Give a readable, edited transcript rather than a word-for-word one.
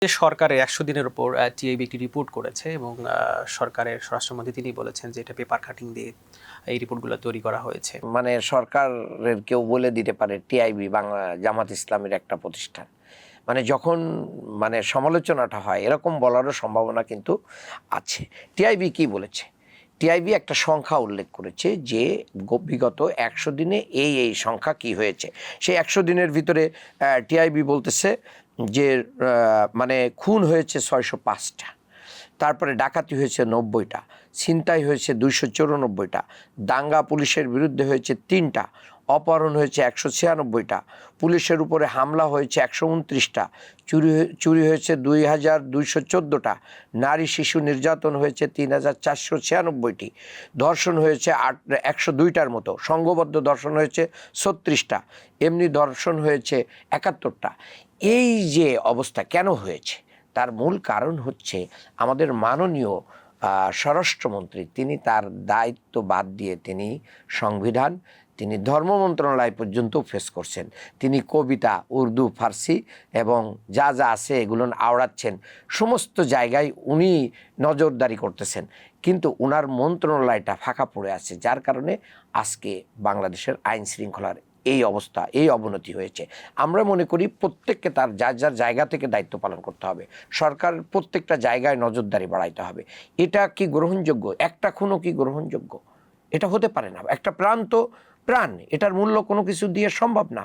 সরকারের ১০০ দিনের উপর টিআইবি একটি রিপোর্ট করেছে এবং সরকারের স্বরাষ্ট্রমন্ত্রী তিনি বলেছেন যে এটা পেপার কাটিং দিয়ে এই রিপোর্টগুলো তৈরি করা হয়েছে। মানে সরকারের কেউ বলে দিতে পারে টিআইবি বাংলা জামাত ইসলামের একটা প্রতিষ্ঠান, মানে যখন মানে সমালোচনাটা হয় এরকম বলারও সম্ভাবনা কিন্তু আছে। টিআইবি কি বলেছে? টিআইবি একটা সংখ্যা উল্লেখ করেছে যে বিগত ১০০ দিনে এই সংখ্যা কি হয়েছে। সেই ১০০ দিনের ভিতরে টিআইবি বলতেছে যে মানে খুন হয়েছে ৬০৫টা, তারপরে ডাকাতি হয়েছে ৯০টা, ছিনতাই হয়েছে ২৯৪টা, দাঙ্গা পুলিশের বিরুদ্ধে হয়েছে ৩টা, অপহরণ হয়েছে ১৯৬টা, পুলিশের উপরে হামলা হয়েছে ১২৯টা, চুরি হয়েছে ২২১৪টা, নারী শিশু নির্যাতন হয়েছে ৩৪৯৬টি, ধর্ষণ হয়েছে ১০২টার মতো, সংঘবদ্ধ ধর্ষণ হয়েছে ৩৬টা, এমনি ধর্ষণ হয়েছে ৭১টা। এই যে অবস্থা কেন হয়েছে তার মূল কারণ হচ্ছে আমাদের মাননীয় স্বরাষ্ট্রমন্ত্রী তিনি তার দায়িত্ব বাদ দিয়ে তিনি সংবিধান, তিনি ধর্ম মন্ত্রণালয় পর্যন্ত ফেস করছেন। তিনি কবিতা, উর্দু, ফার্সি এবং যা যা আছে এগুলো আওড়াচ্ছেন, সমস্ত জায়গায় উনি নজরদারি করতেছেন, কিন্তু ওনার মন্ত্রণালয়টা ফাঁকা পড়ে আছে, যার কারণে আজকে বাংলাদেশের আইন শৃঙ্খলার এই অবস্থা, এই অবনতি হয়েছে। আমরা মনে করি প্রত্যেককে তার যার যার জায়গা থেকে দায়িত্ব পালন করতে হবে। সরকার প্রত্যেকটা জায়গায় নজরদারি বাড়াইতে হবে। এটা কি গ্রহণযোগ্য? একটা খুনও কি গ্রহণযোগ্য? এটা হতে পারে না। একটা প্রাণ তো প্রাণ, এটার মূল্য কোনো কিছু দিয়ে সম্ভব না।